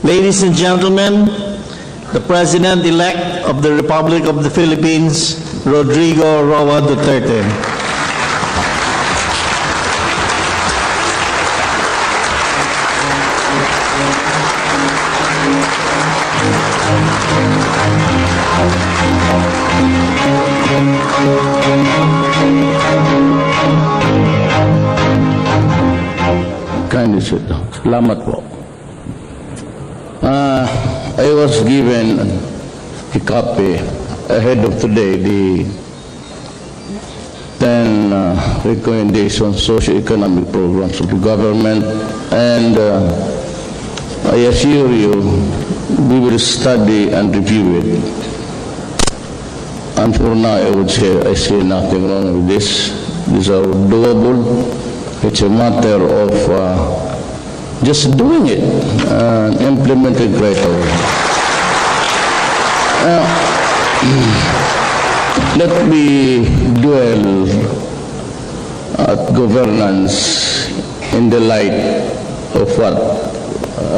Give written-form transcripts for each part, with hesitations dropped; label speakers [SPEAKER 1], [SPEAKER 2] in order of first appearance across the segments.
[SPEAKER 1] Ladies and gentlemen, the President-elect of the Republic of the Philippines, Rodrigo Roa Duterte.
[SPEAKER 2] Kindly sit down. Salamat po. I was given a copy ahead of today, the 10 recommendation socio-economic programs of the government, and I assure you we will study and review it. And for now, I would say I see nothing wrong with this. These are doable. It's a matter of just doing it and implement it right away. Let me dwell at governance in the light of what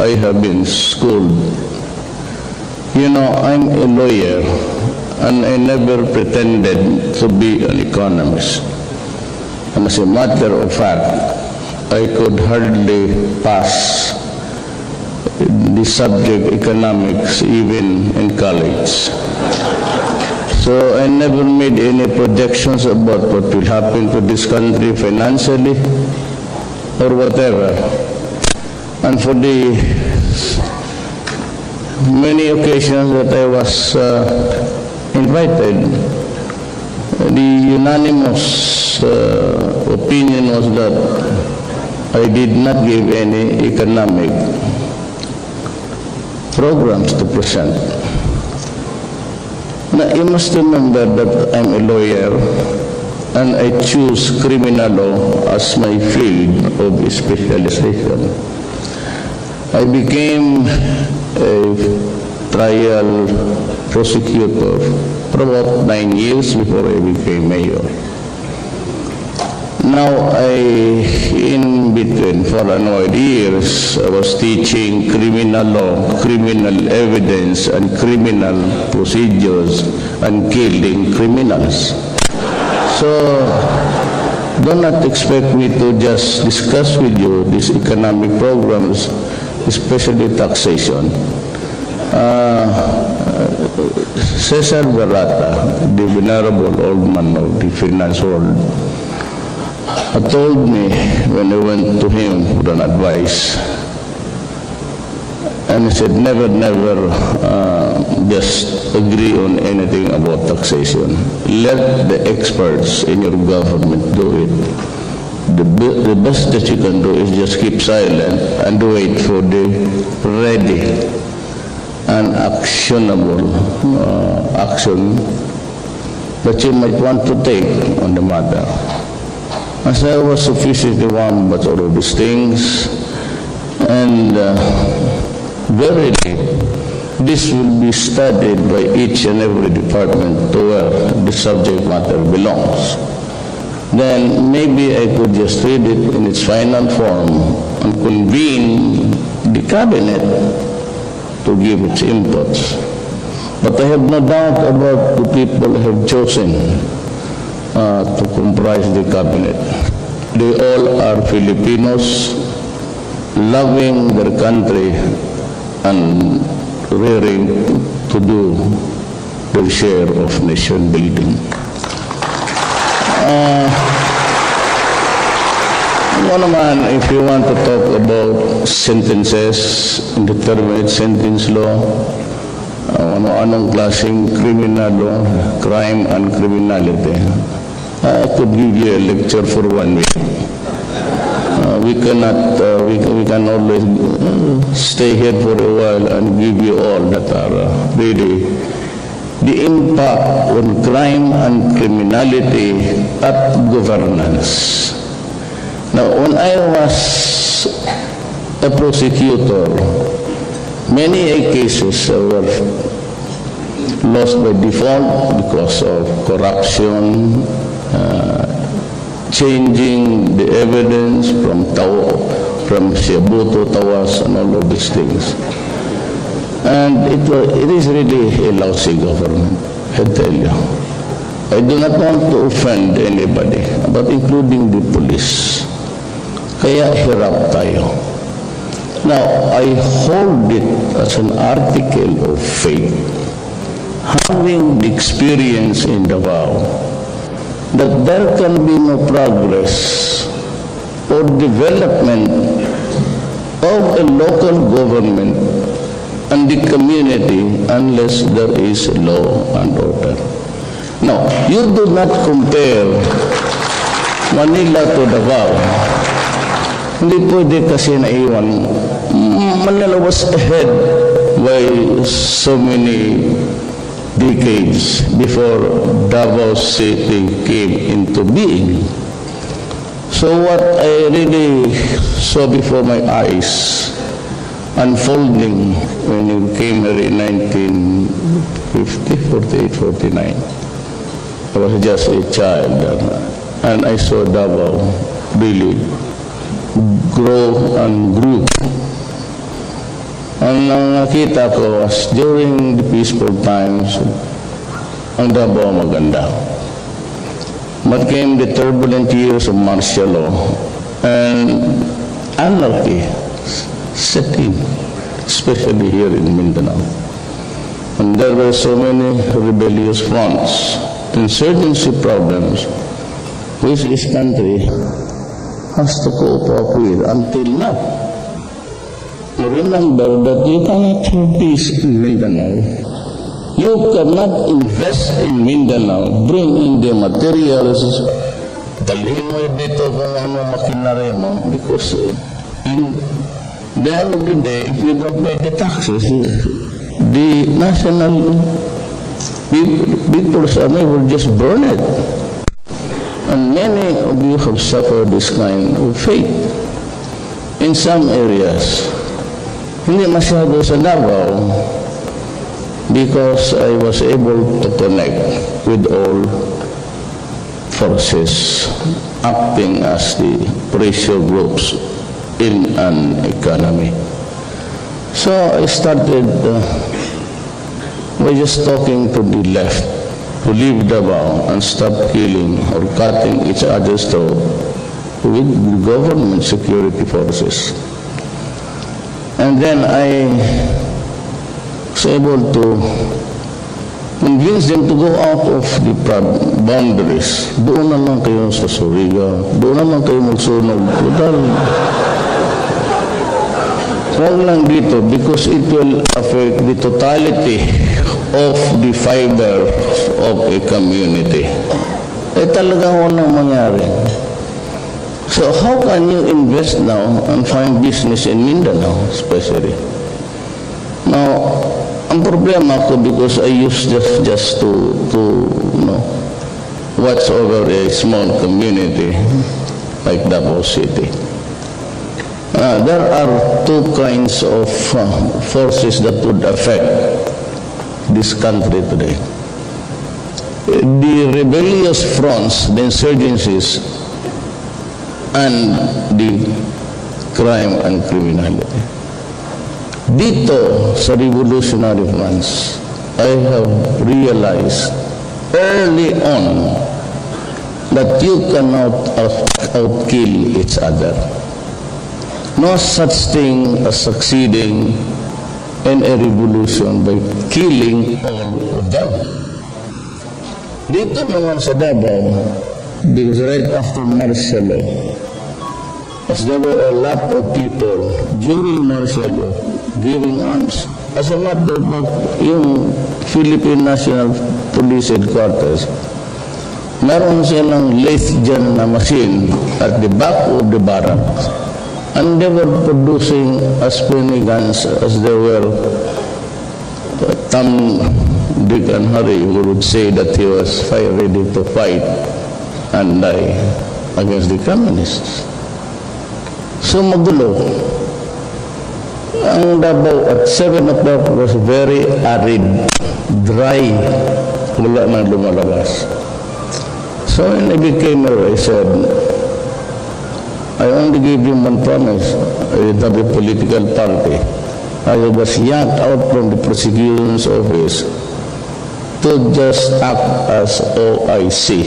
[SPEAKER 2] I have been schooled. You know, I'm a lawyer and I never pretended to be an economist. And as a matter of fact, I could hardly pass the subject economics even in college. So I never made any projections about what will happen to this country financially or whatever. And for the many occasions that I was invited, the unanimous opinion was that I did not give any economic programs to present. Now, you must remember that I'm a lawyer and I choose criminal law as my field of specialization. I became a trial prosecutor for about 9 years before I became mayor. Now, in between, for an odd years, I was teaching criminal law, criminal evidence, and criminal procedures, and killing criminals. So, do not expect me to just discuss with you these economic programs, especially taxation. Cesar Barata, the venerable old man of the finance world, told me when I went to him for an advice, and he said, never just agree on anything about taxation. Let the experts in your government do it. The best that you can do is just keep silent and wait for the ready and actionable action that you might want to take on the matter. As I was sufficiently warm about all of these things, and verily, this will be studied by each and every department to where the subject matter belongs. Then maybe I could just read it in its final form and convene the cabinet to give its inputs. But I have no doubt about the people who have chosen to comprise the cabinet. They all are Filipinos, loving their country and rearing to do their share of nation building. If you want to talk about sentences, indeterminate sentence law, anong klaseng criminal law, crime and criminality, I could give you a lecture for 1 week. We can always stay here for a while and give you all that are really the impact on crime and criminality at governance. Now, when I was a prosecutor, many cases were lost by default because of corruption, changing the evidence from Siabuto, Tawas, and all of these things. And it is really a lousy government, I tell you. I do not want to offend anybody, but including the police. Kaya hirap tayo. Now, I hold it as an article of faith, having the experience in Davao, that there can be no progress or development of a local government and the community unless there is law and order. Now, you do not compare Manila to Davao. Hindi pwede kasi naiwan. Manila was ahead by so many decades before Davao City came into being. So what I really saw before my eyes unfolding when you came here in 1950, 48, 49. I was just a child and I saw Davao really grow and grew. Ang nakita ko was during the peaceful times, ang Davao maganda. But came the turbulent years of martial law and anarchy set in, especially here in Mindanao. And there were so many rebellious fronts, insurgency problems, which this country has to cope up with until now. Remember that you cannot have peace in Mindanao. You cannot invest in Mindanao, bring in the materials, dalhin mo dito kung ano makinari mo, because in the end of the day, if you don't pay the taxes, the national people's army will just burn it. And many of you have suffered this kind of fate. In some areas, hindi masyado sa Davao, because I was able to connect with all forces acting as the pressure groups in an economy. So I started by just talking to the left to leave Davao and stop killing or cutting each other's throat with the government security forces. And then I was able to convince them to go out of the boundaries. Doon na lang kayo sa Surigao. Doon na lang kayo magsunog. Huwag lang dito because it will affect the totality of the fiber of a community. Talagang walang mangyari. So how can you invest now and find business in Mindanao especially? Now, ang problema ko because I used just to watch over a small community like Davao City. There are two kinds of forces that would affect this country today. The rebellious fronts, the insurgencies, and the crime and criminality. Dito sa revolutionary fronts, I have realized early on that you cannot outkill each other. No such thing as succeeding in a revolution by killing all of them. Dito naman sa Davao, because right after martial law, as there were a lot of people during martial law giving arms. As a matter of fact, yung Philippine National Police Headquarters, meron silang lathe dyan na machine at the back of the barracks. And they were producing as many guns as there were. Tom, Dick, and Harry would say that he was ready to fight and die against the communists. So magulo. Ang Davao at 7 o'clock was very arid, dry. Wala nang lumalabas. So when I became mayor, I said, I only gave him one promise. I have a political party. I was yanked out from the prosecution's office to just act as OIC.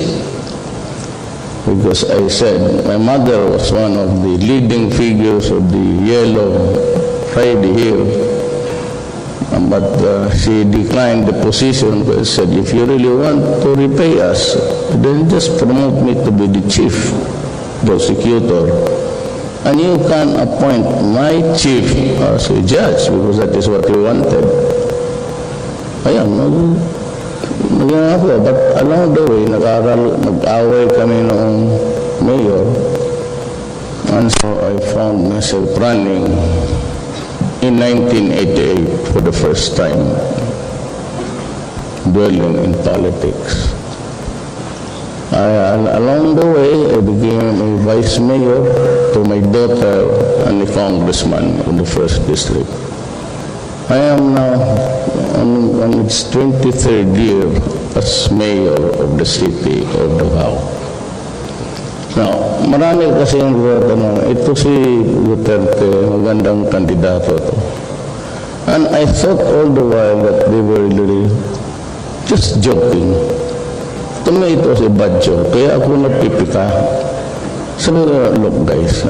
[SPEAKER 2] Because I said my mother was one of the leading figures of the Yellow Friday here. But she declined the position because said, if you really want to repay us, then just promote me to be the chief prosecutor. And you can appoint my chief as a judge because that is what you wanted. Ayan, nagyan ako. But along the way, nag-away kami noong mayor. And so I found myself running in 1988 for the first time, dwelling in politics. Along the way, I became a vice mayor to my daughter and a congressman in the first district. I am now on its 23rd year as mayor of the city of Davao. Now, marami kasi yung tanong, ito si Duterte, magandang kandidato to. And I thought all the while that they were really just joking. To me, it was a bad joke. Kaya ako napipika. Sabi ko, look guys,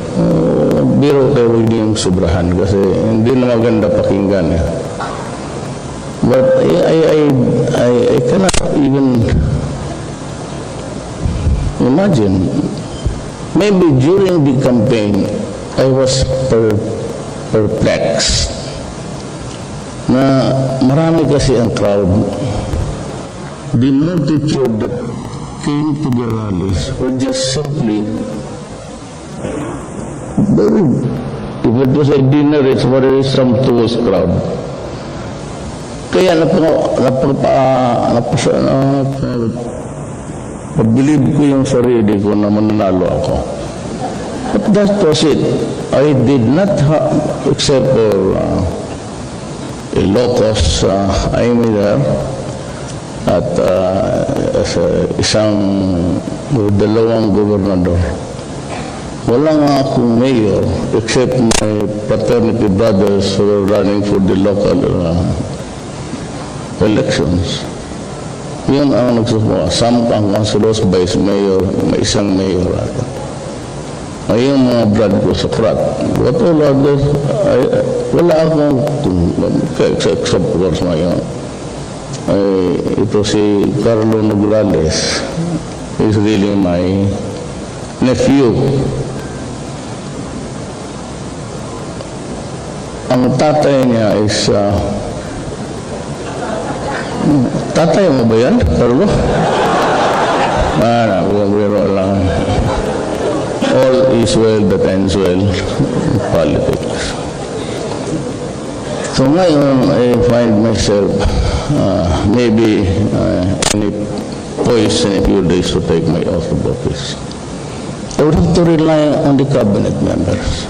[SPEAKER 2] biro kayo huwag niyong sobrahan kasi hindi na maganda pakinggan. But I cannot even imagine. Maybe during the campaign, I was perplexed na marami kasi ang crowd. The multitude that came to the rallies were just simply very, if it was a dinner, it's very sumptuous crowd. Kaya pag-believe ko yung sarili ko na mananalo ako. But that was it. I did not except for Ilocos, I'm there at dalawang gobernador. Wala nga akong mayor except my fraternity brothers who were running for the local elections. Yun ang nagsusuwa. Ang councilors, vice mayor, may isang mayor ata. Ayun mga brad ko sa frat. What all others, wala akong, except of course ngayon. Ito si Carlo Nograles is really my nephew. Ang tatay niya is tatay mo ba yan, Carlo? Biro lang. All is well that ends well in politics. So ngayon, I find myself maybe in a poised in a few days to take my oath of office. I would have to rely on the cabinet members.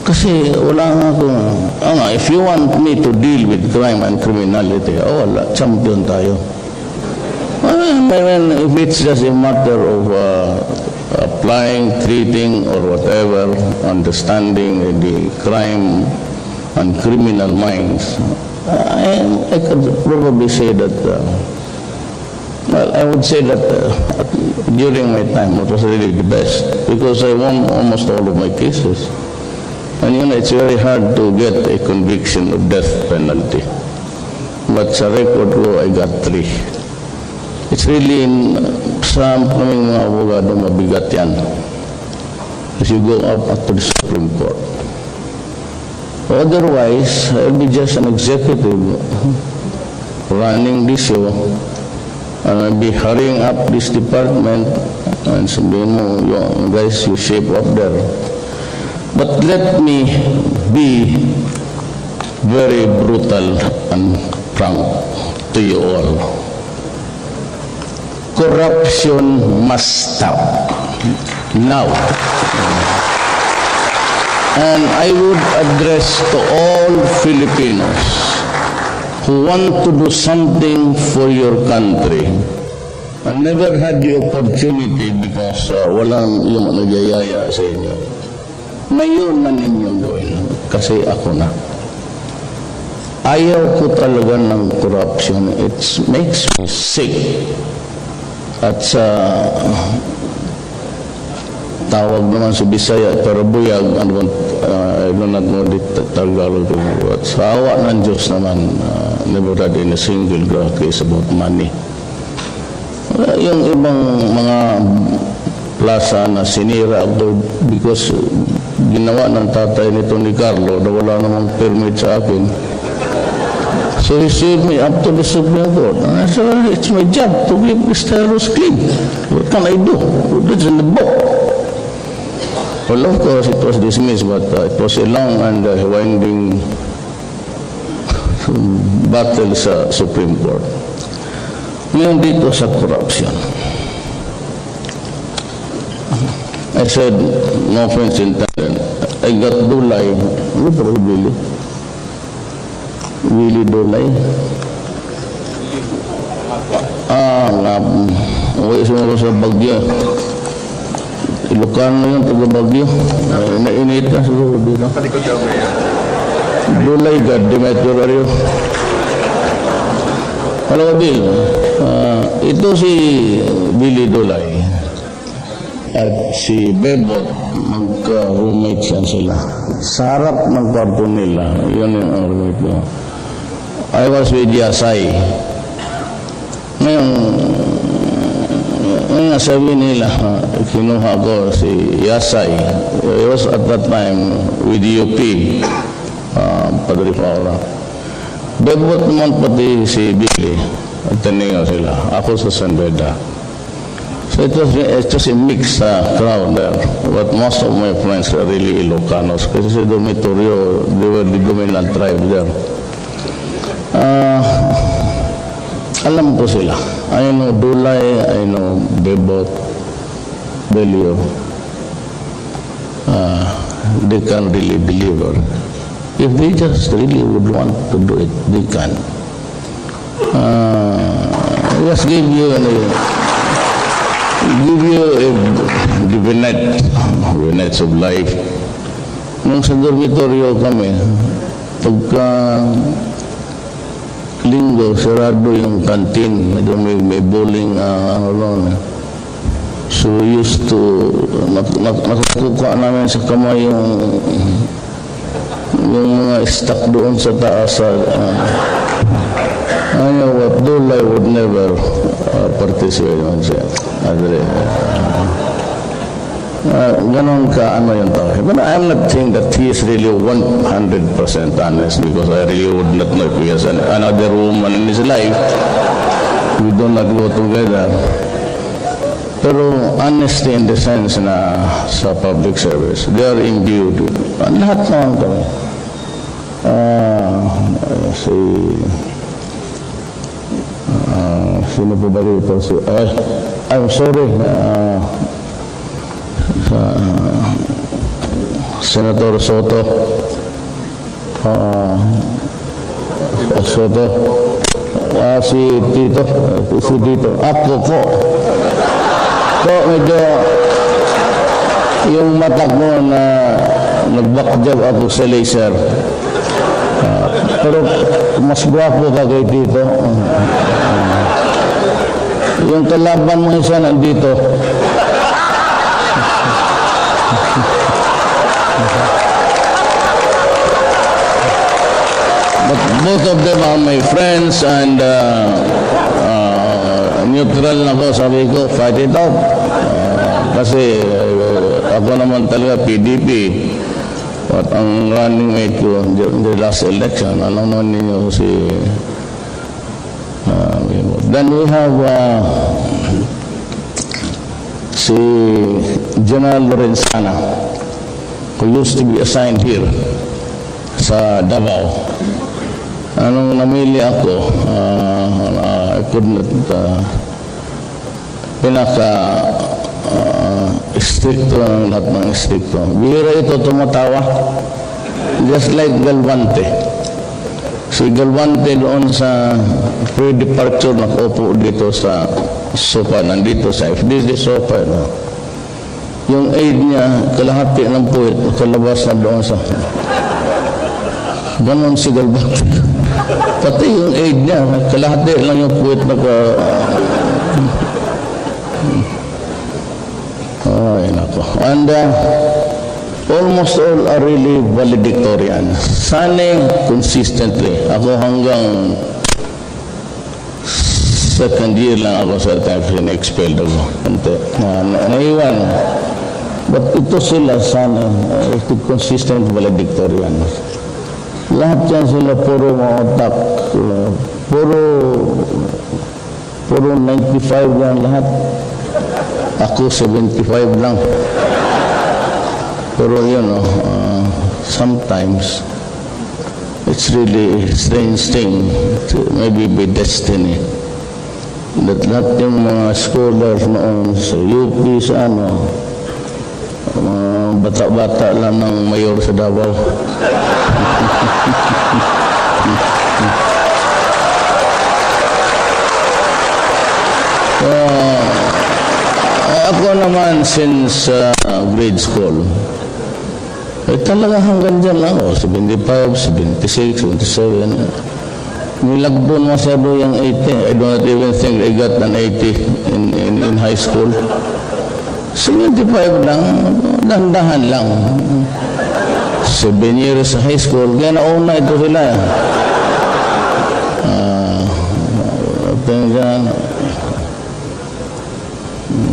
[SPEAKER 2] Kasi wala nga akong, if you want me to deal with crime and criminality, wala, champion tayo. If it's just a matter of applying, treating, or whatever, understanding the crime and criminal minds, I could probably say that, I would say that during my time it was really the best because I won almost all of my cases. And it's very hard to get a conviction of death penalty. But sa record ko, I got 3. It's really, sa kaming mga abogado, mabigat yan. As you go up to the Supreme Court. Otherwise, I'll be just an executive running this show. And I'll be hurrying up this department and sabihin mo, guys, you shape up there. But let me be very brutal and frank to you all. Corruption must stop now. And I would address to all Filipinos who want to do something for your country. I never had the opportunity because walang yung nagyayaya sa inyo. Ngayon na ninyong gawin kasi ako na. ayaw ko talaga ng corruption. It makes me sick. At sa tawag naman sa Bisaya, pero buyag, I do not know the Tagalog word. Sa awa ng Diyos naman, never had in a single case about money. Yung ibang mga plaza na sinira ako because ginawa ng tatay nito ni Carlo na wala namang permit sa akin. So he sued me up to the Supreme Court. And I said, well, it's my job to keep this terrorist clean. What can I do? It's in the book. Well, of course, it was dismissed, but it was a long and winding battle sa Supreme Court. Ngayon dito sa corruption. I said, no offense intended. I got Dulay. Ano ba rin Willie? Willie Dulay? Uwi sumuro sa Bagyo. Ilocano yun, taga Bagyo. Nainit na siguro dito. Dulay, God, Demetrio Rio. Hello, Bill. Ito si Billy Dulay. At si Bebo, magka-roommates yan sila. Sa harap ng kwarto nila, yun yung roommate ko. I was with Yasay. Ngayon sabi nila, kinuha ko si Yasay. I was at that time with UP, Padre Paula. Bebo naman pati si Billy. At taningaw sila. Ako sa San Beda. So it's just a mixed crowd there. But most of my friends are really Ilocanos. Kasi sa dormitorio, they were the dominant tribe there. Alam ko sila. I know Dulay, I know Bebot, Belio. They can really deliver. If they just really would want to do it, they can. Just give you the vignettes of life. Nung sa dormitorio kami, pagka linggo, sarado yung kantin, may bowling, so used to, nakukuha namin sa kamay yung mga stock doon sa taas. I know what Dulay would never participate on siya. Ganon ka, yung tao. But I'm not saying that he is really 100% honest because I really would not know if he has another woman in his life. We do not go together. Pero honesty in the sense na sa public service, they are imbued. Lahat naman kami. Sino po ba rito? I'm sorry. Senator Soto. Si Tito. Ako po. So, medyo yung mata ko na nag-backjob ako sa laser. Pero mas guwapo ka kay Tito. Yung kalaban mo isa nandito. But both of them are my friends and neutral na ko, sabi ko, fight it out. Kasi ako naman talaga PDP. At ang running mate ko in the last election, alam naman ninyo si then we have si General Lorenzana who used to be assigned here sa Davao. Anong namili ako, I could not stricto ng lahat ng stricto. Bihira ito tumatawa. Just like Galvante. Si Galvante doon sa pre-departure nakaupo dito sa sofa, nandito sa FDC sofa. No? Yung aide niya, kalahati ng puwit, kalabas na doon sa... Ganon si Galvante. Pati yung aid niya, kalahati lang yung puwet ay, nako. And almost all are really valedictorian. Sana consistently. Ako hanggang second year lang ako sa time expelled ako. Naiwan. But ito sila sana, consistent valedictorian. Lahat yan sila puro mga otak. Puro 95 yan lahat. Ako 75 lang. Pero yun, sometimes it's really a strange thing, maybe by destiny, that lahat yung mga scholars noon sa UP, sa bata-bata lang ng mayor sa Davao. Ako naman since grade school, talaga hanggang dyan lang ako, 75, 76, 77. Nilagdon masyado yung 80. I do not even think I got an 80 in high school. 75 lang, dahan-dahan lang. 7 years sa high school, kaya nauna ito sila.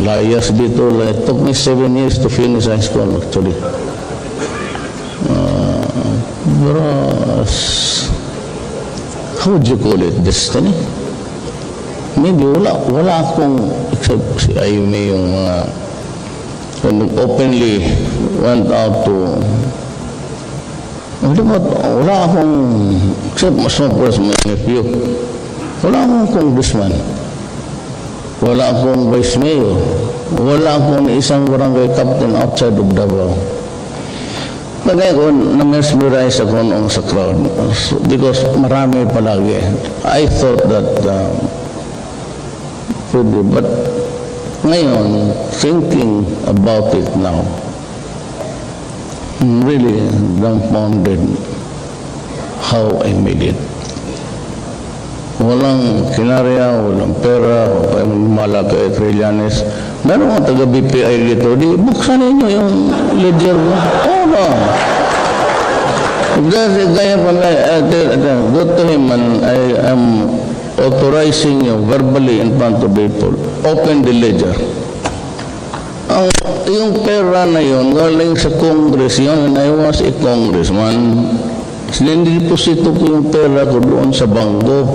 [SPEAKER 2] Layas dito, it took me 7 years to finish high school actually. Pero, how would you call it? Destiny? Maybe wala akong, except si Ayumi yung mga openly went out to, wala akong, except mas my nephew, wala akong congressman. Wala akong vice mayor. Wala akong isang barangay captain outside of Davao. Kaya ko, na-mesmerize ako noong sa crowd. Because marami palagi. I thought that, but ngayon, thinking about it now, I'm really dumbfounded how I made it. Walang kinarya, walang pera, malaki at Trillanes. Meron mga taga-BPI dito, di buksan ninyo yung ledger mo. Oo ba? Gaya pa nga, go to him and I am authorizing you verbally in front of people. Open the ledger. Yung pera na yun, galing sa Congress yun, and I was a congressman. Sininideposito ko yung pera ko doon sa bangko.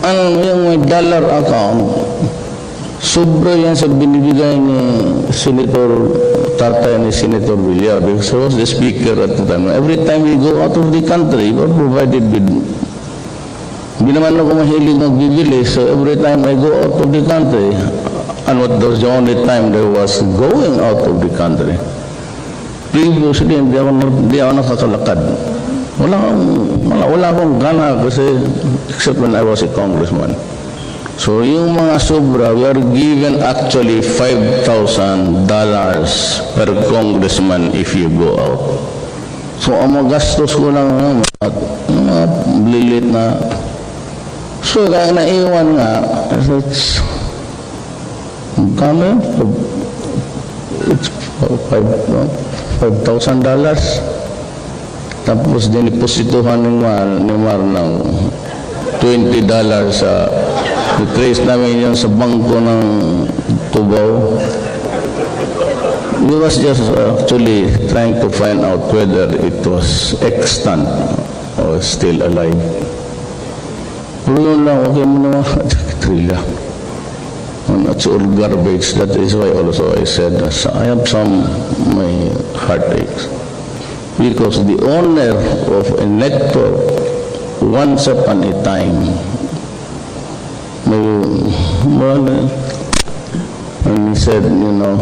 [SPEAKER 2] Yung may dollar account, sobra yan sa binibigay ni Senator Tatay ni Senator Villar, because he was the speaker at the time. Every time we go out of the country, we are provided with, hindi naman ako mahilig magbibili, so every time I go out of the country, and what was the only time that I was going out of the country, previously, hindi ako nakakalakad. Wala akong gana kasi, except when I was a congressman. So, yung mga sobra, we are given actually $5,000 per congressman if you go out. So, ang mga gastos ko lang, mga lilit na. So, kaya naiwan nga, kami, it's $5,000. Tapos dinipositohan ni Mar ng $20 sa i-trace namin yan sa bangko ng Cubao. We was just actually trying to find out whether it was extant or still alive. Pero yun lang, okay mo naman, Trilla. That's all garbage. That is why also I said, I have some my heartaches. Because the owner of a nectar, once upon a time, and he said, you know,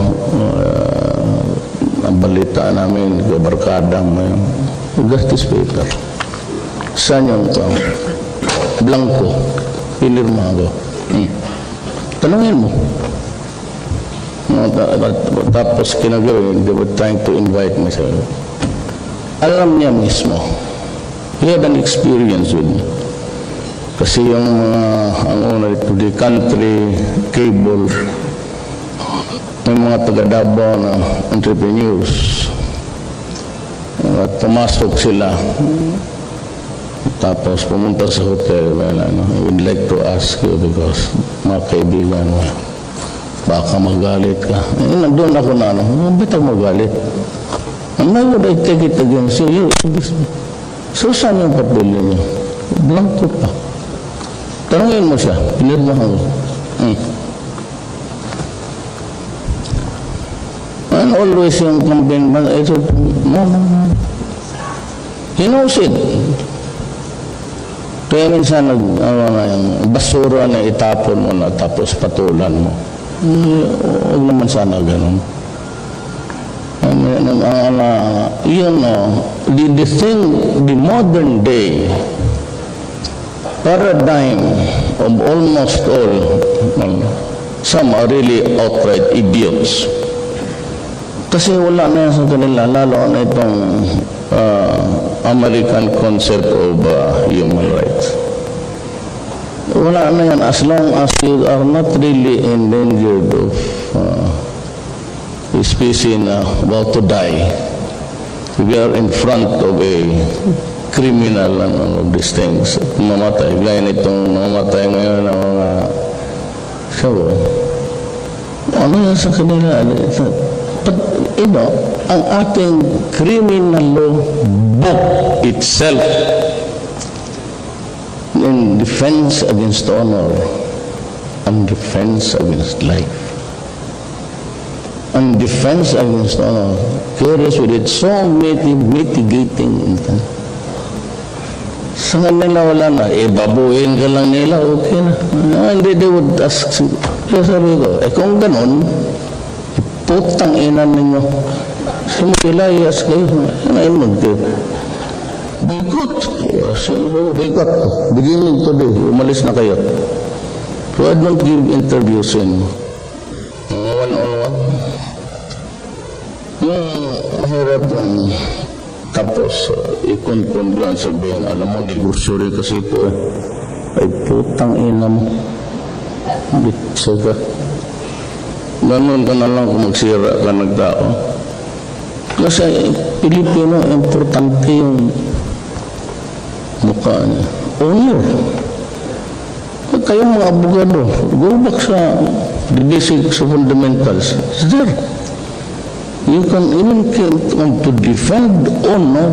[SPEAKER 2] ang balita namin, kabarkadang may justice paper. Saan yung blanco, pinirma ko. Tanungin mo. Tapos kinagawin, they were trying to invite me sa alam niya mismo He had an experience with me. Kasi yung ang una ito, the country cable, may mga taga-Davao na entrepreneurs. At pumasok sila. Tapos pumunta sa hotel. Well, I would like to ask you because mga kaibigan mo, baka magalit ka. Nandun ako na, ba't ako magalit? And why would I take it against you? So, saan yung papel niyo? Blanco pa. Tanungin mo siya. Pinirmahan ko. And always yung campaign, no. He knows it. Kaya minsan, yung basura na itapon mo na tapos patulan mo. Huwag naman sana ganun. The modern day paradigm of almost all, some are really outright idiots. Kasi wala na yan sa kanila, lalo na itong American concept of human rights. Wala na yan as long as you are not really endangered of a species na about to die. We are in front of a criminal of these things. Mamatay. Gaya nitong mamatay ngayon ng mga sabi. Ano yan sa kanila? But, ang ating criminal law book itself in defense against honor and defense against life and defense against honor carries with it so many mitigating intent. Sa kanila wala na, babuhin ka lang nila, okay na. Hindi, they would ask, kaya sabi ko, kung ganun, putang ina ninyo. Sumukilayas kayo. Ngayon mag-tip. Boycott. Boycott. Beginning today, umalis na kayo. So I don't give interviews anymore. One-on-one. Yung mahirap lang. Tapos, ikon-kon lang sabihin, alam mo, negosyo rin kasi ito ay putang ina mo. Bitsa ka. Ganun ka na lang kung magsira ka ng tao. Kasi Pilipino, importante yung mukha niya. Honor. Kayong mga abogado, go back sa the basics of fundamentals. It's there. You can even come to defend honor.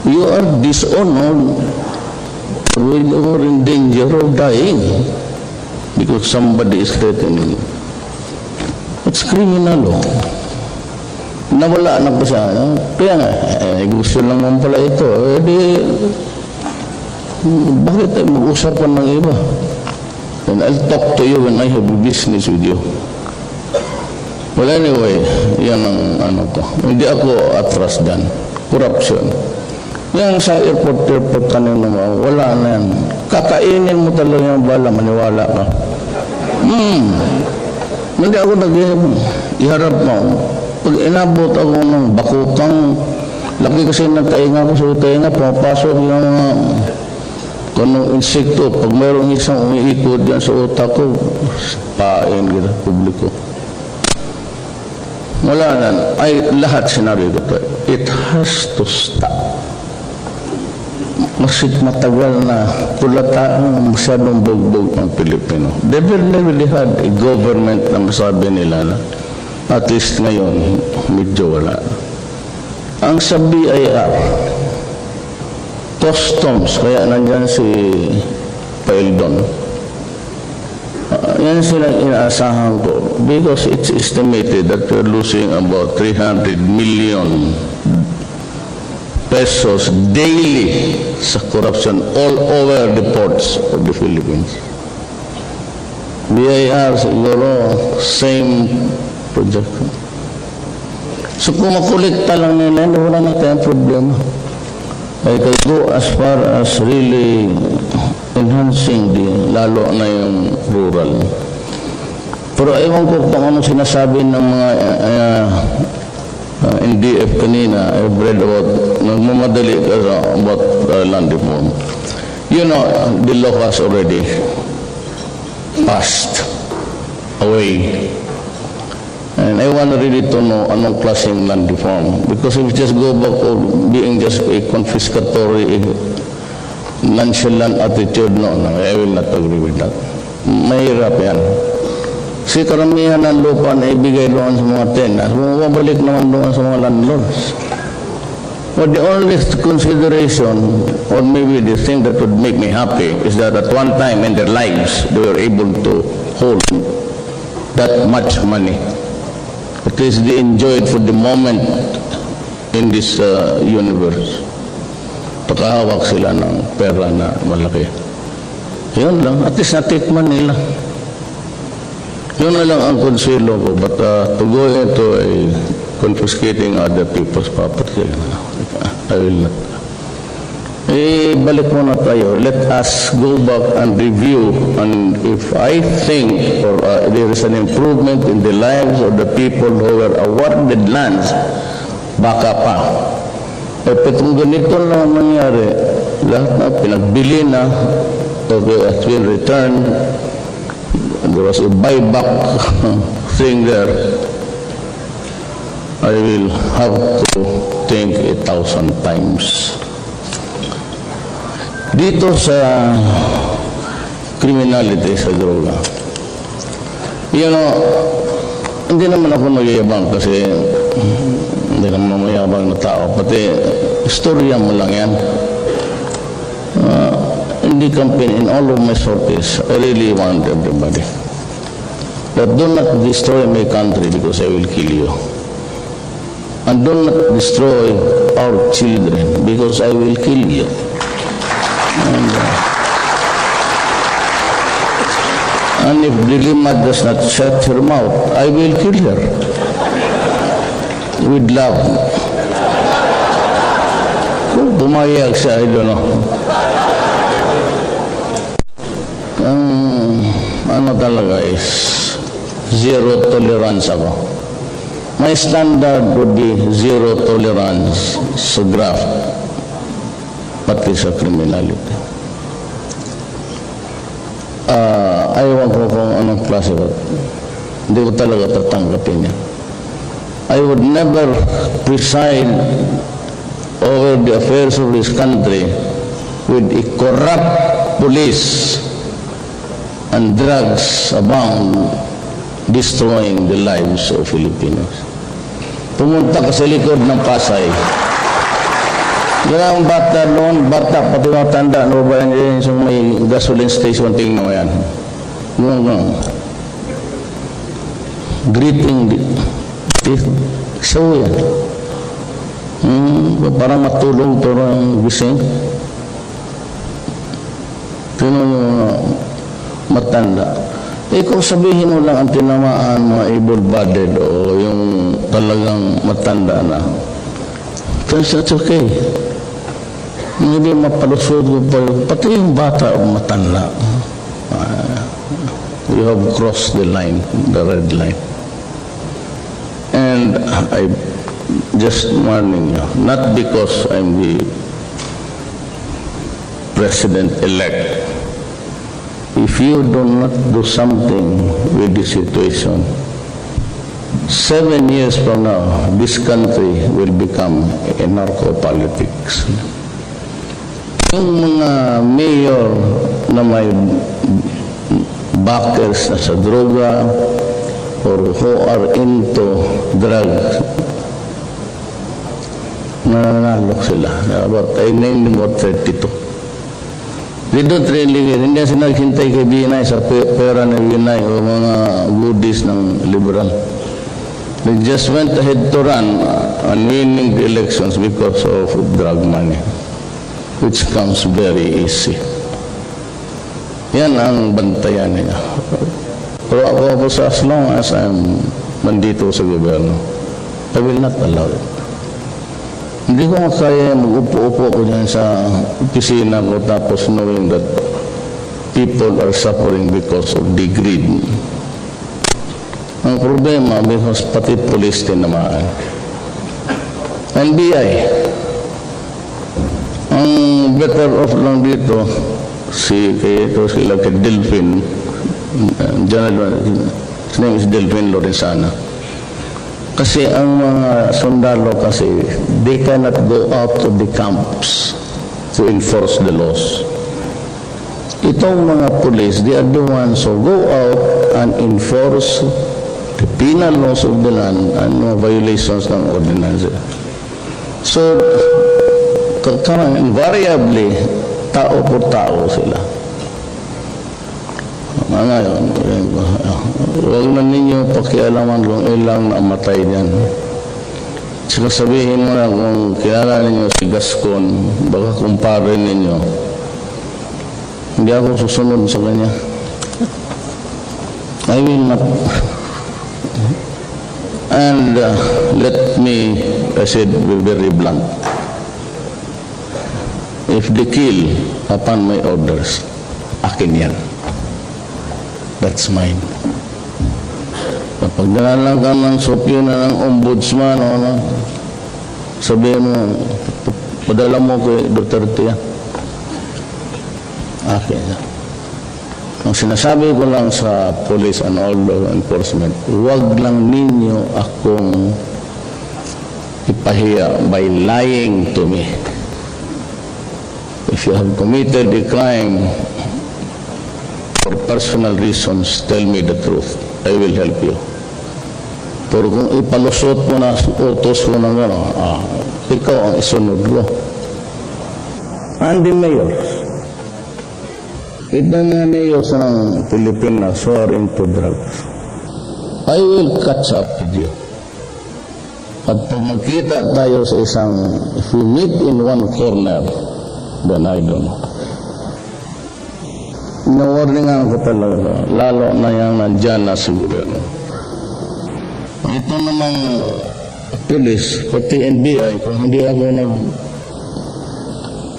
[SPEAKER 2] You are dishonored when you are in danger of dying because somebody is threatening you. It's criminal law. Nawala na po siya. Kaya nga, gusto lang naman pala ito. Bakit tayo mag-usapan ng iba? And I'll talk to you when I have business with you. Well, anyway, yan ang ano ko. Hindi ako atras dyan. Corruption. Yan sa airport kanina mo, wala na yan. Kakainin mo talaga yung bala, maniwala ka. Hindi ako nag-iharap mo. Pag inabot ako ng bakutang, laki kasi ng tainga ko sa tainga, pumapasok yung kanong insekto. Pag mayroong isang umiikot yan sa utak ko, pain kita, publiko. Wala na. Lahat sinabi ko to. It has to stop. Masit matagal na kulataan masyadong bugbog ng Pilipino. They really had a government na masabi nila na at least ngayon medyo wala. Ang sa BIR, customs, kaya nandyan si Paildon. Yan sila inaasahan ko because it's estimated that we're losing about 300 million pesos daily sa corruption all over the ports of the Philippines. BIR siguro same project. So kung makulit pa lang nila, wala na tayong problema. I can go as far as really enhancing lalo na yung rural. Pero ewan ko kung ano sinasabi ng mga in DF kanina, I've read about, nagmamadali ka about land reform. You know, the law has already passed away. And I want really to know anong klaseng land reform. Because if you just go back to being just a confiscatory, nonchalant attitude, no, I will not agree with that. Mahirap yan. Kasi karamihan ng lupa na ibigay doon sa mga tenants, bumabalik naman doon sa mga landlords. But the only consideration, or maybe the thing that would make me happy, is that at one time in their lives, they were able to hold that much money. At least they enjoyed for the moment in this universe. Pakahawak sila ng pera na malaki. Yun lang, at least natikman nila. Yun na lang ang konsuelo ko. But to go into a confiscating other people's property, I will not. Balik muna tayo. Let us go back and review, and if I think or there is an improvement in the lives of the people who were awarded lands, baka pa. Kung ganito lang nangyari, lahat na pinagbili na, has been returned, there was a buyback thing there, I will have to think 1,000 times. Dito sa criminality sa droga, you know, hindi naman ako magyayabang kasi hindi naman mayabang na tao, pati istorya mo lang yan. In the campaign, in all of my sorties, I really want everybody that do not destroy my country because I will kill you, and do not destroy our children because I will kill you. And if Dilima does not shut her mouth, I will kill her with love. Kung pumayag siya, I don't know. Ano talaga is zero tolerance ako. My standard would be zero tolerance sa graft, pati sa criminality. Ayaw ko kung anong klase ko. Hindi ko talaga tatanggapin yan. I would never preside over the affairs of this country with a corrupt police and drugs abound, destroying the lives of Filipinos. Pumunta ka sa likod ng Pasay. Yan ang bata noon, bata, pati mga tanda, ano ba yan, yung may gasoline station, tingnan mo yan. Yung greeting, show yan. Para matulong to ng gising. Tingnan mo matanda. Kung sabihin mo lang ang tinamaan mga able-bodied o yung talagang matanda na, that's okay. Hindi mapalusod ko pa, pati yung bata o matanda. You have crossed the line, the red line. And I just warning you, not because I'm the president-elect. If you do not do something with the situation, 7 years from now, this country will become a narco-politics. Yung mga mayor na may backers na sa droga or who are into drugs, nananalo sila. I named them about 32. They don't really get, hindi sila naghintay kay Binay sa pera ng Binay o mga goodies ng liberal. They just went ahead to run and winning the elections because of drug money, which comes very easy. Yan ang bantayan niya. Pero ako as long as I'm nandito sa gobyerno, I will not allow it. Hindi ko kaya mag-upo-upo ko dyan sa opisina ko tapos knowing that people are suffering because of the greed. Ang problema, because pati police din naman. NBI. Ang better off lang dito, sila kay Delphine, General, his name is Delphine Lorenzana. Kasi ang mga sundalo kasi, they cannot go out to the camps to enforce the laws. Itong mga police, they are the ones who go out and enforce the penal laws of the land and mga violations ng ordinance. So, invariably, tao por tao sila. Ngayon, huwag na ninyo pakialaman kung ilang namatay dyan. Saka sabihin mo na kung kilala ninyo si Gascon, baka kumpare ninyo. Hindi ako susunod sa kanya. I will not. And let me, I said, be very blunt. If they kill upon my orders, akin yan. That's mine. Kapag dalalang ka ng sopyo na ng ombudsman, sabihin mo, padala mo kay Duterte yan. Akin yan. Ang sinasabi ko lang sa police and all law enforcement, huwag lang ninyo akong ipahiya by lying to me. If you have committed a crime for personal reasons, tell me the truth. I will help you. Pero kung ipalusot mo na, utos mo na gano'n, ikaw ang isunod ko. And the mayors. Ito nga mayors ng Pilipinas who are into drugs. I will catch up with you. At pag magkita tayo sa isang, if we meet in one corner, then I don't know. Nawarningan ko talaga, lalo na yung nandyan na siguro. Ito namang police, pati NBI, kung hindi ako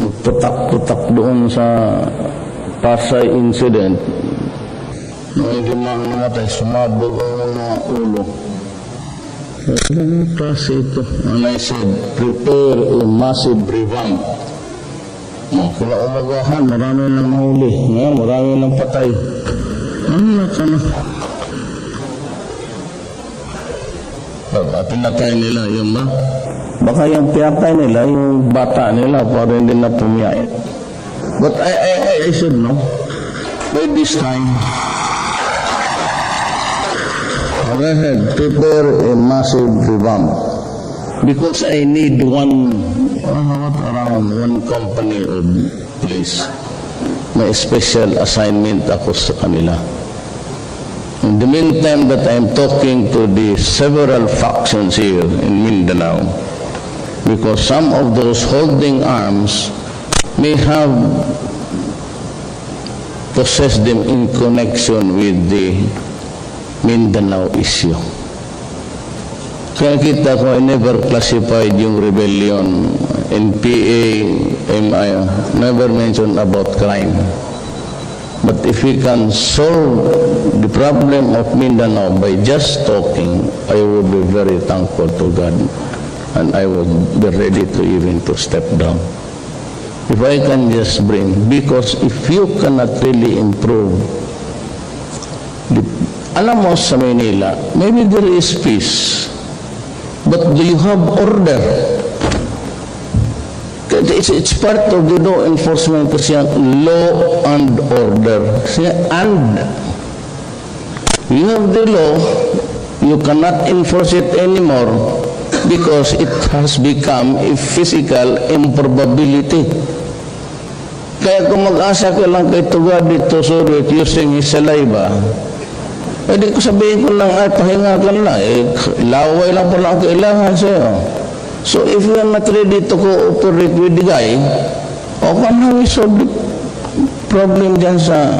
[SPEAKER 2] nagputak-putak doon sa Pasay incident, nung hindi namatay, sumabog ang mga ulo. Anong klase ito? And I said, prepare a massive revamp. Kaya umagahan, marami nang nahuli. Marami nang patay. Anak. Pinatay nila yun ba? Baka yung pinatay nila, yung bata nila, para hindi na pumiyay. But I should know, by this time, go ahead, prepare a massive revamp. Because I need around one company or place. May special assignment ako sa kanila. In the meantime that I'm talking to the several factions here in Mindanao, because some of those holding arms may have possessed them in connection with the Mindanao issue. Kaya kita ko, I never classified yung rebellion, NPA, MI, never mentioned about crime. But if we can solve the problem of Mindanao by just talking, I would be very thankful to God, and I would be ready to even to step down. If I can just bring, because if you cannot really improve, alam mo sa Manila, maybe there is peace, but do you have order? It's part of the law enforcement kasi law and order. And you have the law, you cannot enforce it anymore because it has become a physical improbability. Kaya kung mag-asa ka lang kay Tuga dito, sorry, using his saliva, pwede ko sabihin ko lang, ay, pahinga ka lang, laway lang pala ang kailangan sa'yo. So if you are not ready to cooperate with the guy, paano we solve the problem dyan sa,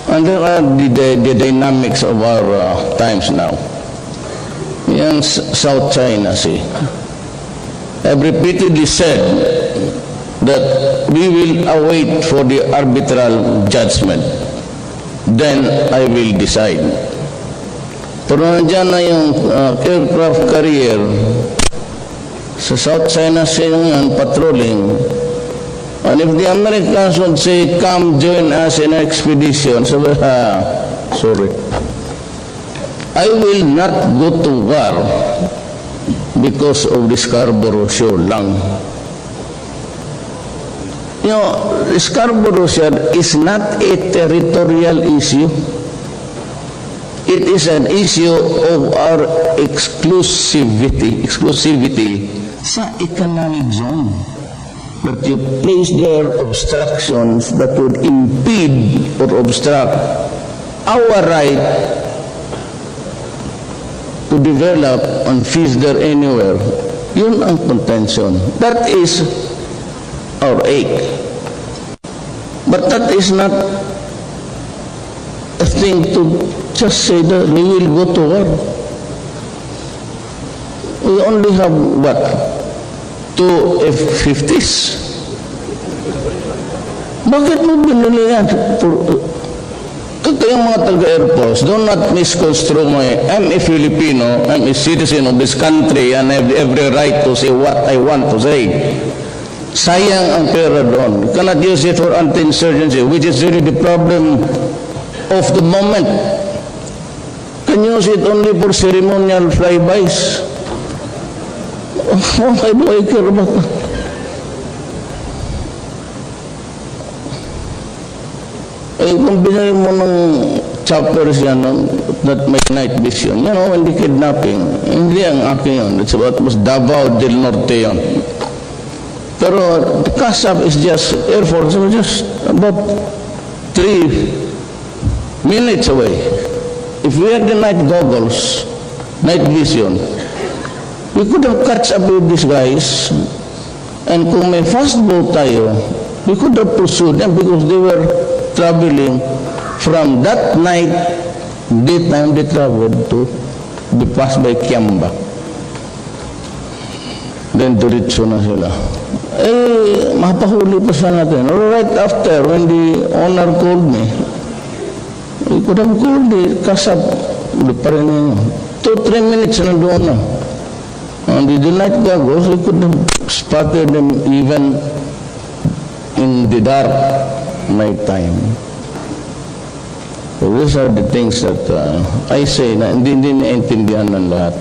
[SPEAKER 2] and there are the dynamics of our times now. Yung South China Sea. I've repeatedly said that we will await for the arbitral judgment. Then I will decide. Pero nandiyan na yung aircraft carrier sa South China Sea ngayon, patrolling. And if the Americans would say, come join us in an expedition, sabi, sorry. I will not go to war because of the Scarborough Show lang. You know, the Scarborough Show is not a territorial issue. It is an issue of our exclusivity sa economic zone. But you place there obstructions that would impede or obstruct our right to develop and fish there anywhere. Yun ang contention. That is our ache. But that is not a thing to just say that we will go to war. We only have, what, 2 F-50s. Bakit mo binili yan? Kayong mga taga-Air Force, do not misconstrue mo. I'm a Filipino, I'm a citizen of this country, and I have every right to say what I want to say. Sayang ang pera doon. You cannot use it for anti-insurgency, which is really the problem of the moment. Can use it only for ceremonial flybys. Why do I care about that? Kung binili mo ng choppers yan, that may night vision, you know, when the kidnapping, hindi ang akin yun. It's about Davao del Norte yun. Pero the CASAP is just, Air Force, just about 3 minutes away. If we had the night goggles, night vision, we could have catch up with these guys, and kung may fast boat tayo, we could have pursued them because they were traveling from that night, daytime they traveled to be passed by Kiamba. Then diretso na sila. Mapahuli pa siya natin. Right after, when the owner called me, we could have called the CASAP, di pa rin yun. 2-3 minutes na doon na. And the night goggles, we could have spotted them even in the dark night time. So these are the things that I say na hindi naintindihan ng lahat.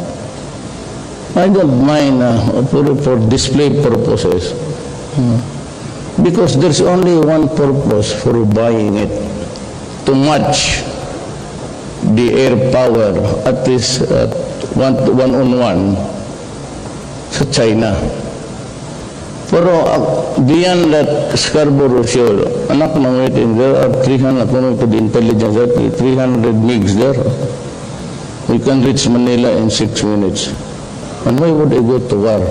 [SPEAKER 2] I don't mind for display purposes. Because there's only one purpose for buying it. To match the air power at least one-on-one sa China. Pero beyond that Scarborough Shoal, anak ng waiting, there are 300, according to the intelligence, 300 MiGs there. We can reach Manila in 6 minutes. And why would I go to war?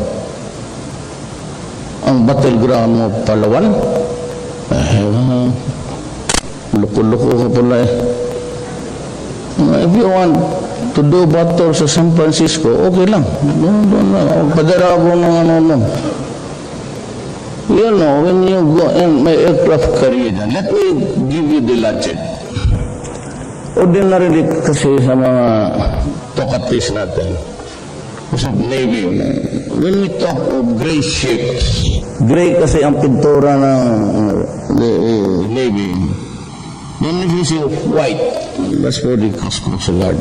[SPEAKER 2] Ang battleground mo, Palawan? Loko-loko ko pala eh. If you want to do battle sa San Francisco, okay lang. Padara ako ng ano. You know, when you go in my aircraft carrier, let me give you the logic. Ordinarily kasi sa mga tokatis natin, sa Navy, when we talk of gray ships, gray kasi ang pintura ng Navy. Then if you say white, that's for the Coast Guard.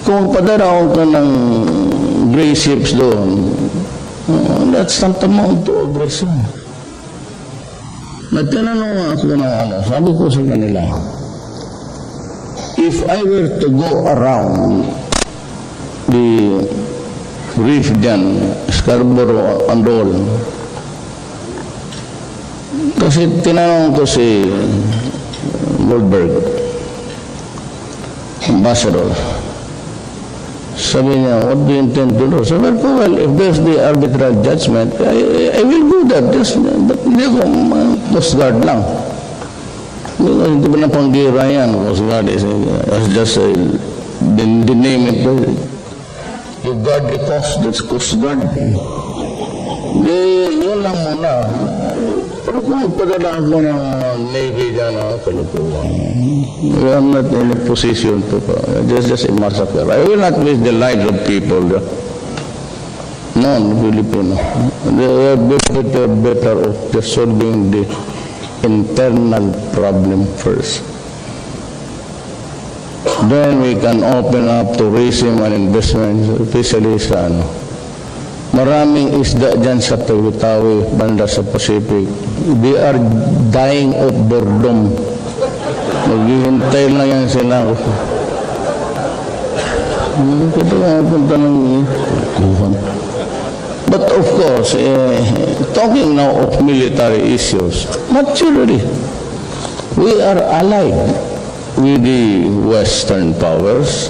[SPEAKER 2] Kung padaraon ka ng gray ships doon, that's tantamount to aggression. Nagtanong ako ng sabi ko sa kanila, if I were to go around the reef dyan, Scarborough and all, kasi tinanong ko si Goldberg, ambassador, sabi niya, what do you intend to do? Sabi ko, well, if there's the arbitral judgment, I will do that. But hindi ko, Coast Guard lang. Hindi ba na panggira yan? Coast Guard is just the name it. You guard the coast, that's Coast Guard. Yun lang muna. Pero kung padala ako ng Navy dyan, kalukuhan. We are not in a position to, just a massacre. I will not waste the lives of people. non-Filipino. They are better of just solving the internal problem first. Then we can open up tourism and investment, especially sa maraming isda dyan sa Tawi-Tawi, banda sa Pacific. They are dying of boredom. Maghihintay na yan sila. But of course, talking now of military issues, naturally, we are allied with the Western powers.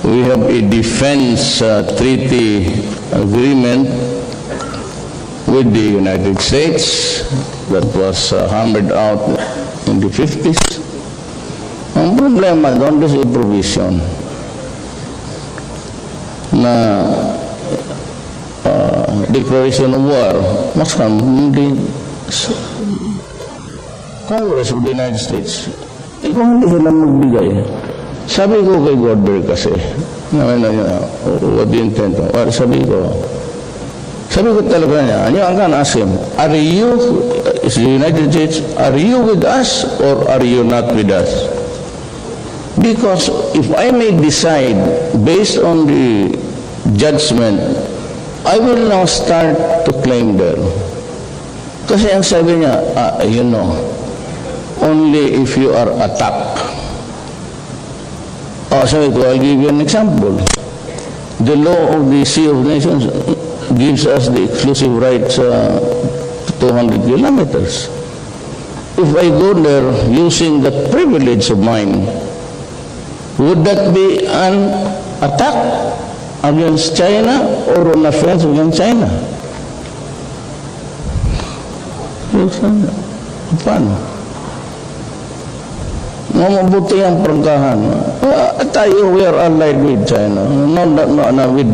[SPEAKER 2] We have a defense treaty agreement with the United States that was hammered out in the 50s. Ang problema doon is a provision na declaration of war must come from the Congress of the United States. Kung hindi sila magbigay, sabi ko kay Godber kasi, what do you intend? Sabi ko talaga niya, I can ask him, are you, is the United States, are you with us or are you not with us? Because if I may decide based on the judgment, I will now start to claim them. Kasi ang sabi niya, only if you are attacked. Sabi ko, I'll give you an example. The law of the Sea of Nations gives us the exclusive rights to 200 kilometers. If I go there using that privilege of mine, would that be an attack against China or an offense against China? Paano? Mabuti ang prangkahan. Tayo, we are allied with China. Not with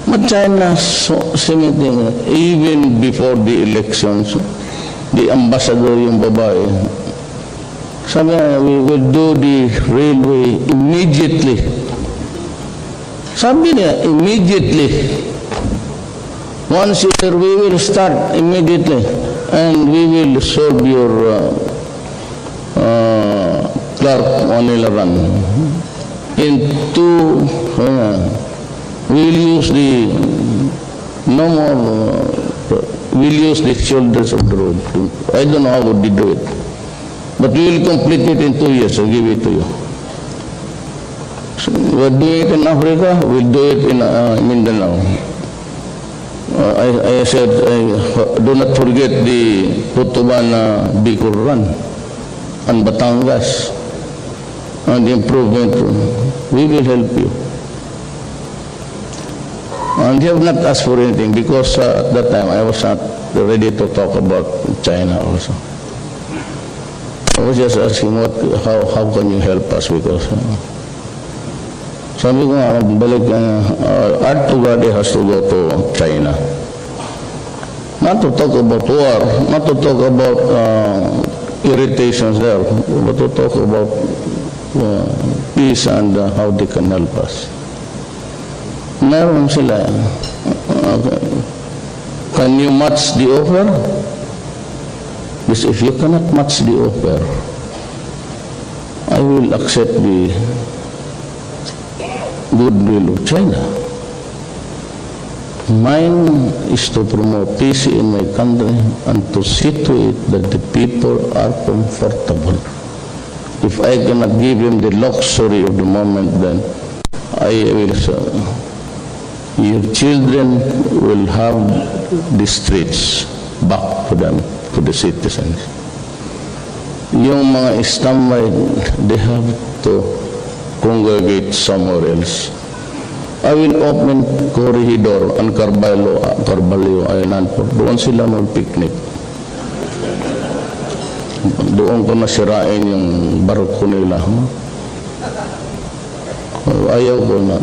[SPEAKER 2] but China submitting, even before the elections, the ambassador, yung babae, sabi niya, we will do the railway immediately. Sabi niya, immediately. Once year, we will start immediately. And we will solve your Clark Manila Run. We'll use the we'll use the shoulders of the road. I don't know how would they do it. But we will complete it in 2 years. I'll give it to you. So we'll do it in Africa, we'll do it in Mindanao. I said, do not forget the Tutuban-Bicol Run and Batangas and the improvement. We will help you. And they have not asked for anything because at that time I was not ready to talk about China also. I was just asking how can you help us because sabi ko nga, balik Art Tugade has to go to China. Not to talk about war, not to talk about irritations there, but to talk about peace and how they can help us. Meron sila. Okay. Can you match the offer? Because if you cannot match the offer, I will accept the goodwill of China. Mine is to promote peace in my country and to see to it that the people are comfortable. If I cannot give them the luxury of the moment, then I will your children will have the streets back to them, to the citizens. Yung mga Islamite, they have to congregate somewhere else. I will open Corregidor and Carvalho Island. Doon sila mag-picnic. Doon ko nasirain yung barko nila. Ayaw ko na.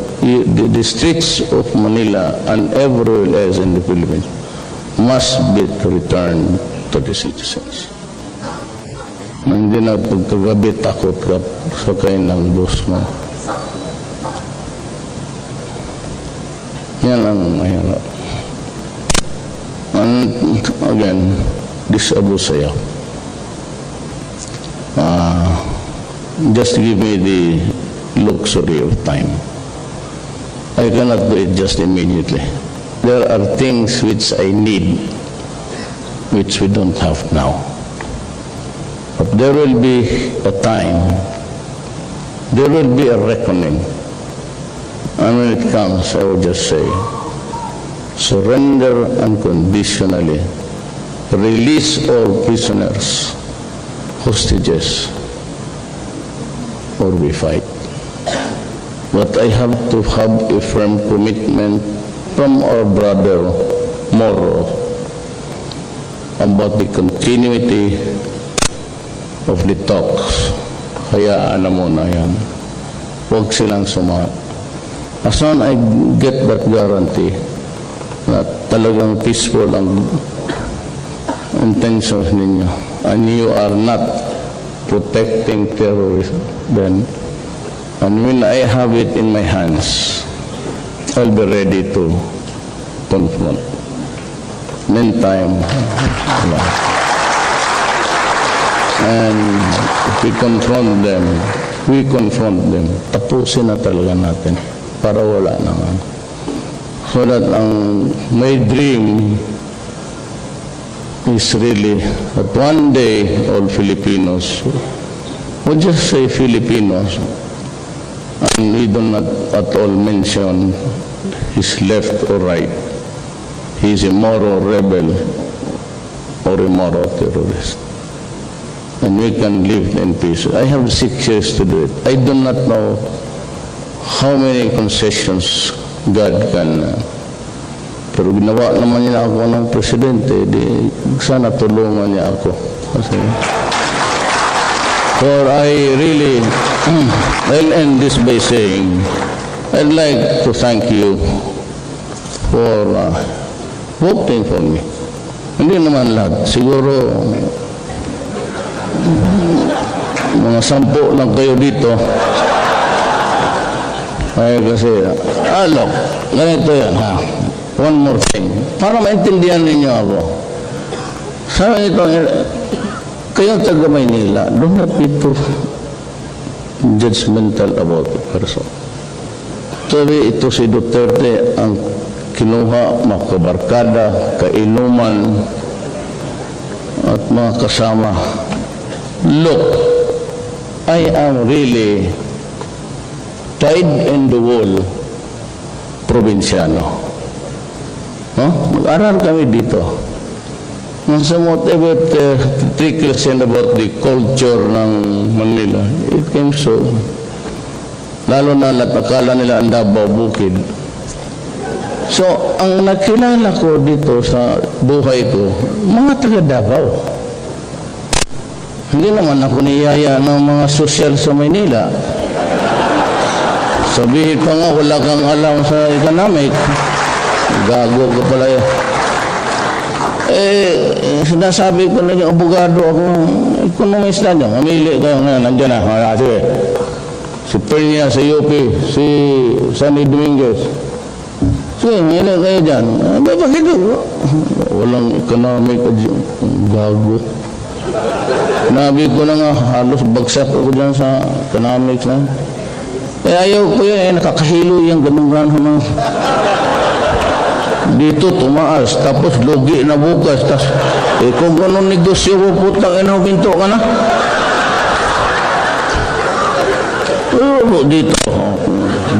[SPEAKER 2] The streets of Manila and everywhere else in the Philippines must be returned to the citizens. Hindi na pagkagabi takot ka sa kain ng dos mo. Yan ang mahirap. And again, disabuse sa'yo. Just give me the luxury of time. I cannot do it just immediately. There are things which I need, which we don't have now. But there will be a time, there will be a reckoning. And when it comes, I will just say, surrender unconditionally, release all prisoners, hostages, or we fight. But I have to have a firm commitment from our brother Moro about the continuity of the talks. Hayaan na muna yan. Huwag silang sumahat. As soon I get that guarantee na talagang peaceful ang intentions ninyo and you are not protecting terrorists, then, and when I have it in my hands, I'll be ready to confront. Meantime, and if we confront them, tapusin na talaga natin para wala naman. So that my dream is really that one day all Filipinos, we'll just say Filipinos, and we do not at all mention his left or right. He is a moral rebel or a moral terrorist. And we can live in peace. I have 6 years to do it. I do not know how many concessions God can pero ginawa naman niya ako ng presidente, di sana tulungan niya ako. Kasi, for I really, I'll end this by saying, I'd like to thank you for voting for me. Hindi naman lahat. Siguro, mga 10 lang kayo dito. Ay kasi, look, ganito yan, ha? One more thing. Para maintindihan ninyo ako. Sabi nito, kayong taga Maynila, do not be too judgmental about the person. Sabi ito si Duterte ang kinuha, mga kabarkada, kainuman, at mga kasama. Look, I am really tied in the wall probinsyano. Mag-aral kami dito. Whatever trickles in about the culture ng Manila, it came so. Lalo na akala nila ang Davao bukid. So, ang nakilala ko dito sa buhay ko, mga taga Davao. Hindi naman ako niyaya ng mga sosyal sa Maynila. Sabihin pa nga, wala kang alam sa economic. Gago ka pala yun. Sinasabi ko na yung abogado ako, economist na dyan. Mamili kayo na, nandiyan na. Sige. Si Pernia, si UP, si Sunny Dominguez. Sige, mamili kayo dyan. Bakit ito? Walang economic. Gago. Sinabi ko na nga, halos bagsak ako dyan sa economics na. Ayaw ko yun, nakakahilo yung ganun-ganun. Dito tumaas, tapos lugi na bukas, tapos kung ganun negosyo mo, putang ina, pinto ka na. Dito,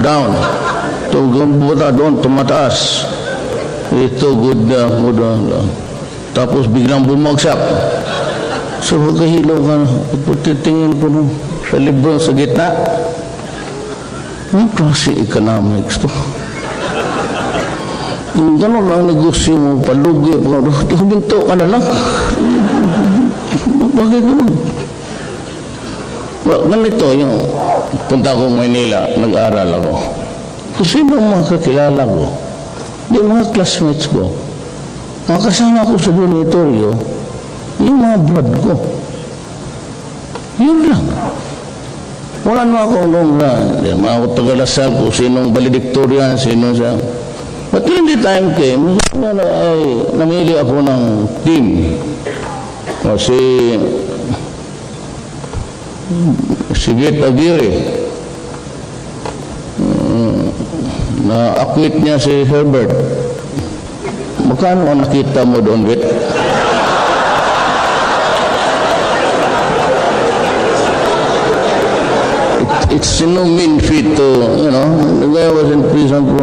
[SPEAKER 2] down. Buta doon, tumataas. Ito, good. Tapos biglang bumagsak. So, magkahilo ka na. Titingin ko na sa libro sa gitna. Ano kasi economics to? Gano'n lang negosyo mo, palugi, binto ka na lang. Bakit naman? Well, ganito yung punta ko Maynila, nag-aral ako. Kasi mga kakilala ko, yung mga classmates ko, mga kasama ko sa dormitoryo, yung mga blood ko. Yun lang. Wala na akong nung mga ako Tagalasal, kung sinong valedictorian, sinong siya. But when the time came, ay namili ako ng team. Si Viet Aguirre, na-acquit niya si Herbert. Magkano ang nakita mo doon, Viet? It's no mean feat to, the guy was in prison for.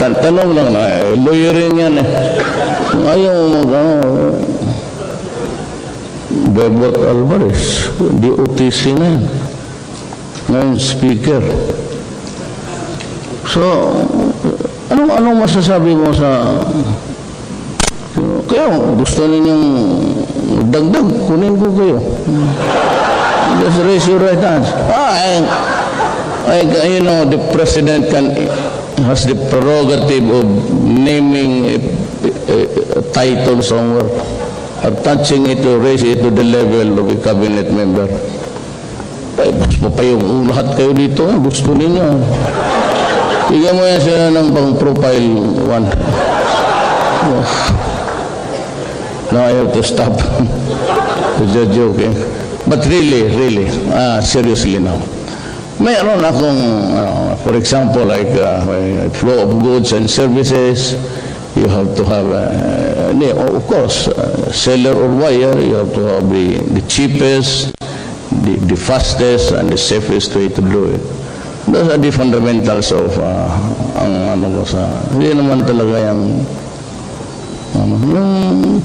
[SPEAKER 2] Tanong lang na, lawyerin yan eh. Ayaw mo, Bebot Alvarez, DOTC na yan. Ngayon, speaker. So, anong masasabi mo sa... Kayo, gusto ninyong dagdag, kunin ko kayo. Just raise your right hands. The president has the prerogative of naming a title somewhere, attaching it to raise it to the level of a cabinet member. Papayong lahat kayo dito, gusto ninyo. Bigyan mo yan sila ng pang-profile one. Now I have to stop. Just joking. But really, seriously now. Mayroon akong, for example, like flow of goods and services, you have to have, of course, seller or buyer, you have to have the cheapest, the fastest, and the safest way to do it. Those are the fundamentals of hindi naman talaga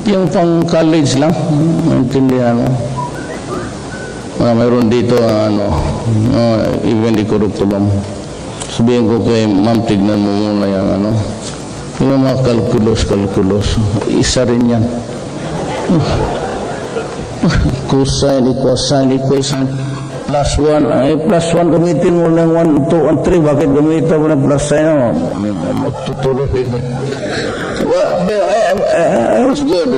[SPEAKER 2] yung pang college lang, maintindihan mo. Mayroon dito, even the curriculum. Sabihin ko kay ma'am, tignan mo muna yung mga calculus. Isa rin yan. Cosine, equosine, plus 1. Plus 1, gamitin mo ng 1, 2, and 3. Bakit gamitin mo ng plus sign? Magtutulog ito. I was good.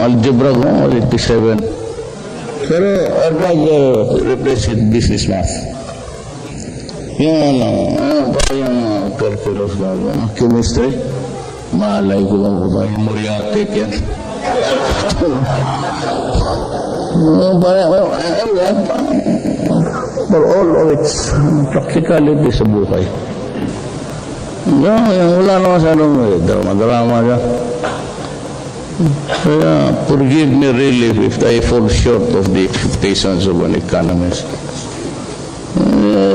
[SPEAKER 2] Algebra ko, 87. Pero I'd like to replace it business math. Yung calculus na chemistry, malay ko lang ba yung Moriarty yan. For all of its practicality sa buhay. Wala naman sa drama dyan. Kaya, forgive me really if I fall short of the expectations of an economist.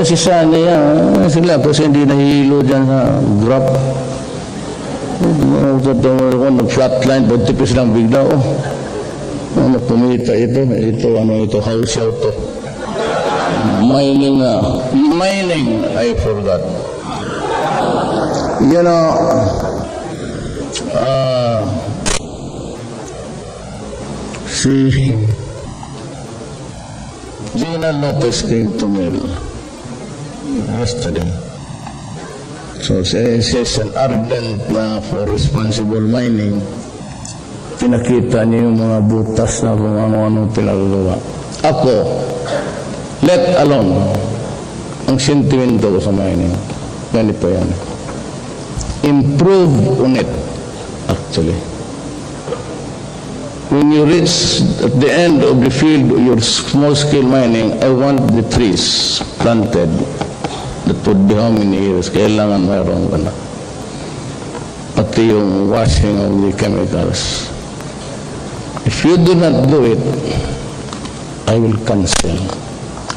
[SPEAKER 2] Si Sani yan, sila kasi hindi nahihilo dyan sa graph. Nag-flatline, pagtipis lang bigla, pumita ito, house out to. Mining, I forgot. Si Gina Lopez came to me yesterday. So she's an ardent for responsible mining. Pinakita niya yung mga butas na kung ano-ano pinagagawa. Ako, let alone, ang sentimento ko sa mining, ganito yan. Improve on it, actually. When you reach at the end of the field, your small-scale mining, I want the trees planted. That would be how many years? Kailangan mayroon ka na. Pati yung washing of the chemicals. If you do not do it, I will cancel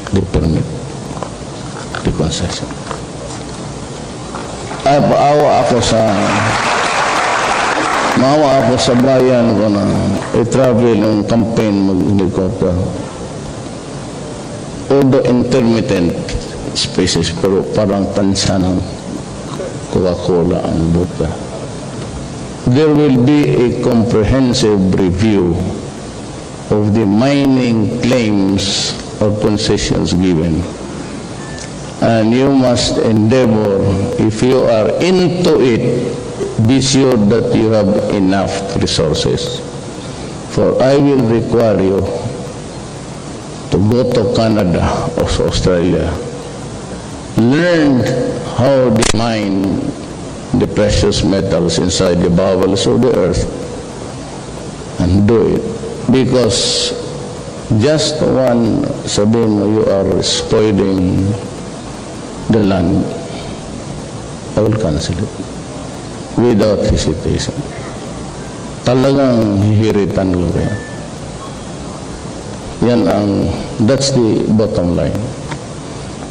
[SPEAKER 2] the permit, the concession. Maawa ako sa bayan ko na i-travel yung campaign mag-helicopter. Although intermittent spaces, pero parang tansa ng Coca-Cola ang buta. There will be a comprehensive review of the mining claims or concessions given. And you must endeavor, if you are into it, be sure that you have enough resources. For I will require you to go to Canada or Australia learn how they mine the precious metals inside the bowels of the earth and do it. Because just one, sabihin mo, you are spoiling the land, I will cancel it without hesitation. Talagang hihiritan ko kaya. Yan that's the bottom line.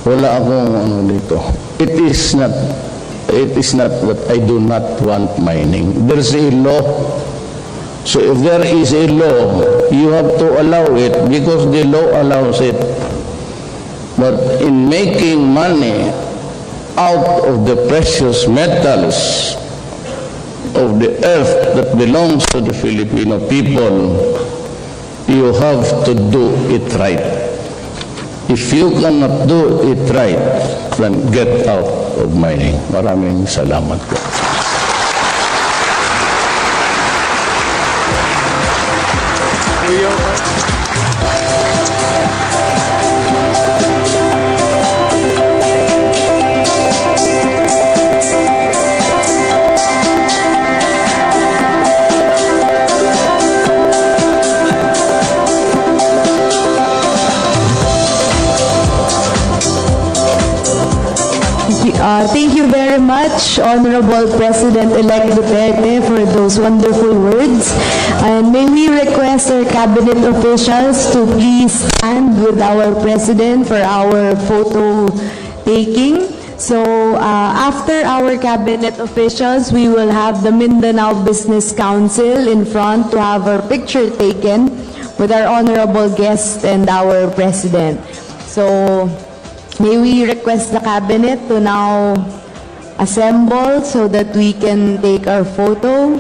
[SPEAKER 2] Wala akong ano dito. It is not that I do not want mining. There's a law. So if there is a law, you have to allow it because the law allows it. But in making money out of the precious metals of the earth that belongs to the Filipino people, you have to do it right. If you cannot do it right, then get out of mining. Maraming salamat po.
[SPEAKER 3] Thank you very much, Honorable President-elect Duterte, for those wonderful words. And may we request our cabinet officials to please stand with our President for our photo taking. So after our cabinet officials, we will have the Mindanao Business Council in front to have our picture taken with our honorable guest and our President. So may we request the cabinet to now assemble so that we can take our photo.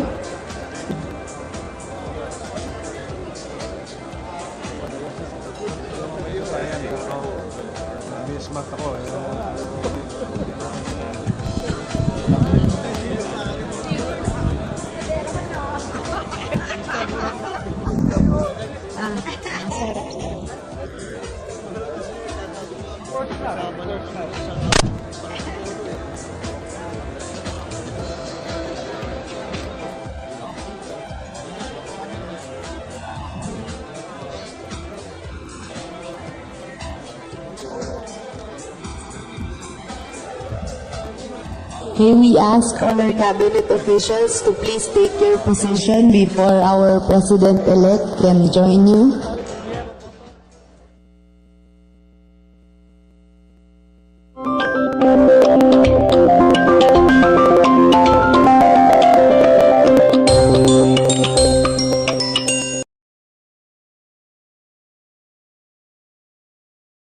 [SPEAKER 3] May we ask our cabinet officials to please take your position before our President-elect can join you?